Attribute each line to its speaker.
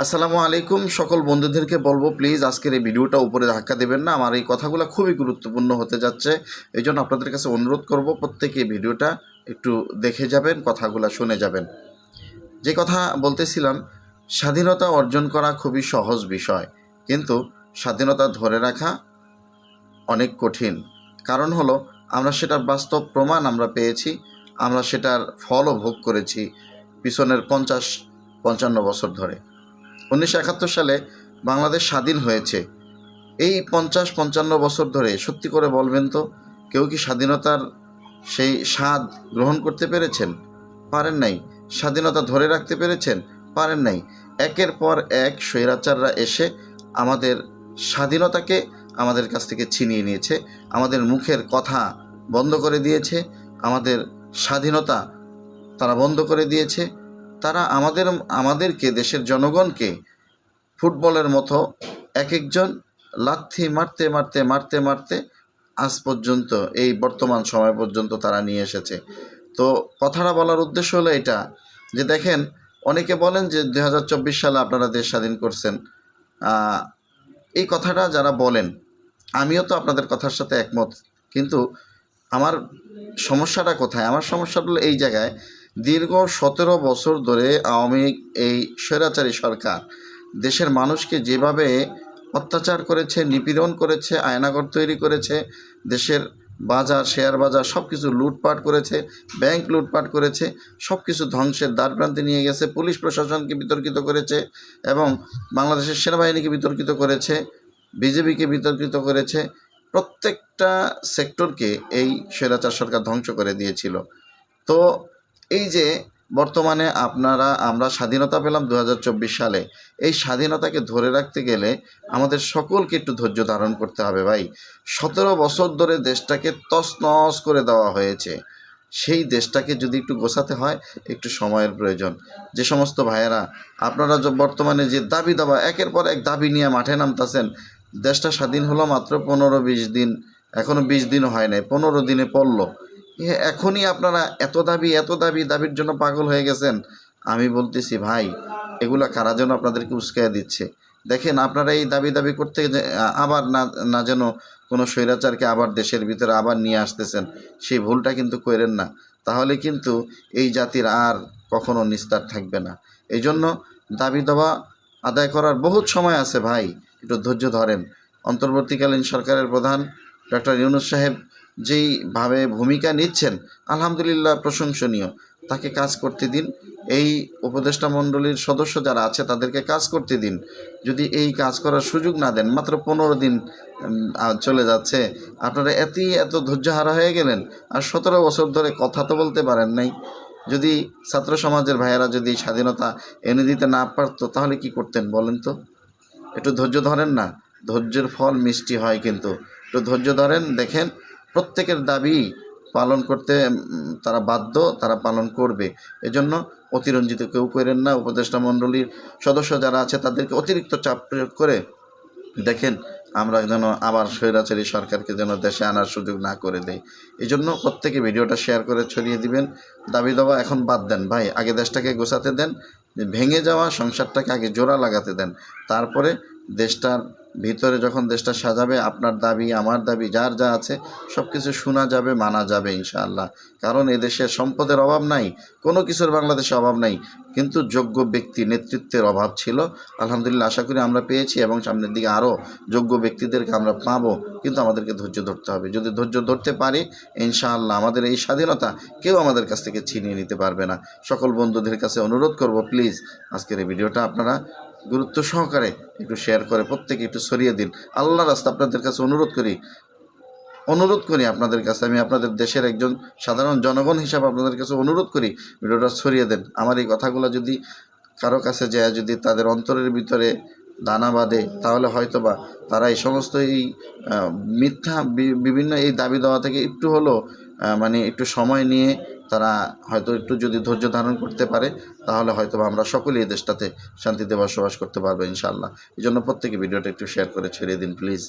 Speaker 1: আসসালামু আলাইকুম। সকল বন্ধুদেরকে বলবো প্লিজ আজকের এই ভিডিওটা উপরে ধাক্কা দেবেন না। আমার এই কথাগুলো খুবই গুরুত্বপূর্ণ হতে যাচ্ছে। এই জন্য আপনাদের কাছে অনুরোধ করব, প্রত্যেকে ভিডিওটা একটু দেখে যাবেন, কথাগুলো শুনে যাবেন। যে কথা বলতেছিলাম, স্বাধীনতা অর্জন করা খুবই সহজ বিষয়, কিন্তু স্বাধীনতা ধরে রাখা অনেক কঠিন। কারণ হলো, আমরা সেটার বাস্তব প্রমাণ আমরা পেয়েছি, আমরা সেটার ফলও ভোগ করেছি পিছনের 50-55 বছর ধরে। 1971 সালে বাংলাদেশ স্বাধীন হয়েছে। এই 50-55 বছর ধরে সত্যি করে বলবেন তো, কেউ কি স্বাধীনতার সেই স্বাদ গ্রহণ করতে পেরেছেন? পারেন নাই। স্বাধীনতা ধরে রাখতে পেরেছেন? পারেন নাই। একের পর এক স্বৈরাচাররা এসে আমাদের স্বাধীনতাকে আমাদের কাছ থেকে ছিনিয়ে নিয়েছে, আমাদের মুখের কথা বন্ধ করে দিয়েছে, আমাদের স্বাধীনতা তারা বন্ধ করে দিয়েছে। তারা আমাদেরকে, দেশের জনগণকে ফুটবলের মতো এক একজন লাথি মারতে মারতে মারতে মারতে আজ পর্যন্ত, এই বর্তমান সময় পর্যন্ত তারা নিয়ে এসেছে। তো কথাটা বলার উদ্দেশ্য হলো এটা, যে দেখেন, অনেকে বলেন যে 2024 সালে আপনারা দেশ স্বাধীন করছেন। এই কথাটা যারা বলেন, আমিও তো আপনাদের কথার সাথে একমত, কিন্তু আমার সমস্যাটা কোথায়? আমার সমস্যাটা হলো এই জায়গায়, দীর্ঘ 17 বছর ধরে আওয়ামী এই স্বৈরাচারী সরকার দেশের মানুষকে যেভাবে অত্যাচার করেছে, নিপীড়ন করেছে, আয়নাঘর তৈরি করেছে, দেশের বাজার, শেয়ার বাজার সব কিছু লুটপাট করেছে, ব্যাংক লুটপাট করেছে, সব কিছু ধ্বংসের দ্বারপ্রান্তে নিয়ে গেছে, পুলিশ প্রশাসনকে বিতর্কিত করেছে এবং বাংলাদেশের সেনাবাহিনীকে বিতর্কিত করেছে, বিজেপিকে বিতর্কিত করেছে, প্রত্যেকটা সেক্টরকে এই স্বৈরাচার সরকার ধ্বংস করে দিয়েছিল। তো এই যে বর্তমানে আমরা স্বাধীনতা পেলাম 2024 সালে, এই স্বাধীনতাকে ধরে রাখতে গেলে আমাদের সকলকে একটু ধৈর্য ধারণ করতে হবে ভাই। 17 বছর ধরে দেশটাকে তছনছ করে দেওয়া হয়েছে। সেই দেশটাকে যদি একটু গোছাতে হয়, একটু সময়ের প্রয়োজন। যে সমস্ত ভাইয়েরা আপনারা বর্তমানে যে দাবি দাবা, একের পর এক দাবি নিয়ে মাঠে নামতেছেন, দেশটা স্বাধীন হলো মাত্র 15-20 দিন, এখনও 20 দিনও হয় নাই, 15 দিনে পড়লো। এখনই আপনারা দাবির জন্য পাগল হয়ে গেছেন। আমি বলতেছি ভাই, এগুলা কারা যেন আপনাদেরকে উস্কাইয়া দিচ্ছে। দেখেন, আপনারা এই দাবি করতে আবার না যেন কোনো স্বৈরাচারকে আবার দেশের ভিতরে আবার নিয়ে আসতেছেন, সেই ভুলটা কিন্তু করেন না। তাহলে কিন্তু এই জাতির আর কখনো নিস্তার থাকবে না। এই জন্য দাবি দাবা আদায় করার বহুত সময় আছে ভাই, একটু ধৈর্য ধরেন। অন্তর্বর্তীকালীন সরকারের প্রধান ডক্টর ইউনূস সাহেব যেইভাবে ভূমিকা নিচ্ছেন, আলহামদুলিল্লাহ প্রশংসনীয়। তাকে কাজ করতে দিন। এই উপদেষ্টা মণ্ডলীর সদস্য যারা আছে তাদেরকে কাজ করতে দিন। যদি এই কাজ করার সুযোগ না দেন, মাত্র 15 দিন চলে যাচ্ছে, আপনারা এত ধৈর্যহারা হয়ে গেলেন। আর 17 বছর ধরে কথা তো বলতে পারেন নাই। যদি ছাত্র সমাজের ভাইয়েরা যদি স্বাধীনতা এনে দিতে না পারতো, তাহলে কি করতেন বলেন তো? একটু ধৈর্য ধরেন না, ধৈর্যের ফল মিষ্টি হয়। কিন্তু একটু ধৈর্য ধরেন, দেখেন প্রত্যেকের দাবি পালন করতে তারা বাধ্য, তারা পালন করবে। এজন্য অতিরঞ্জিত কেউ করেন না। উপদেষ্টা মণ্ডলীর সদস্য যারা আছে তাদেরকে অতিরিক্ত চাপ প্রয়োগ করে দেখেন আমরা যেন আবার স্বৈরাচারী সরকারকে যেন দেশে আনার সুযোগ না করে দেয়। এই জন্য প্রত্যেকে ভিডিওটা শেয়ার করে ছড়িয়ে দিবেন। দাবি দাওয়া এখন বাদ দেন ভাই, আগে দেশটাকে গোছাতে দেন। ভেঙে যাওয়া সংসারটাকে আগে জোড়া লাগাতে দেন, তারপরে দেশটার ভিতরে যখন দেশটা সাজাবে, আপনার দাবি, আমার দাবি, যার যা আছে সব কিছু শোনা যাবে, মানা যাবে ইনশাআল্লাহ। কারণ এদেশে সম্পদের অভাব নাই, কোনো কিছুর বাংলাদেশে অভাব নাই, কিন্তু যোগ্য ব্যক্তি নেতৃত্বের অভাব ছিল। আলহামদুলিল্লাহ, আশা করি আমরা পেয়েছি এবং সামনের দিকে আরও যোগ্য ব্যক্তিদেরকে আমরা পাবো। কিন্তু আমাদেরকে ধৈর্য ধরতে হবে। যদি ধৈর্য ধরতে পারি, ইনশাআল্লাহ আমাদের এই স্বাধীনতা কেউ আমাদের কাছ থেকে ছিনিয়ে নিতে পারবে না। সকল বন্ধুদের কাছে অনুরোধ করব, প্লিজ আজকের এই ভিডিওটা আপনারা গুরুত্ব সহকারে একটু শেয়ার করে প্রত্যেকে একটু ছড়িয়ে দিন। আল্লাহর রাস্তা আপনাদের কাছে অনুরোধ করি আপনাদের কাছে, আমি আপনাদের দেশের একজন সাধারণ জনগণ হিসাবে আপনাদের কাছে অনুরোধ করি, ভিডিওটা ছড়িয়ে দেন। আমার এই কথাগুলো যদি কারো কাছে যায়, যদি তাদের অন্তরের ভিতরে দানা বাঁধে, তাহলে হয়তোবা তারা এই সমস্ত এই মিথ্যা বিভিন্ন এই দাবি দেওয়া থেকে একটু হলেও একটু সময় নিয়ে তারা হয়তো একটু যদি ধৈর্য ধারণ করতে পারে, তাহলে হয়তোবা আমরা সকলেই এই দেশটাতে শান্তিতে বসবাস করতে পারবো ইনশাআল্লাহ। এই জন্য প্রত্যেকে ভিডিওটা একটু শেয়ার করে ছড়িয়ে দিন প্লিজ।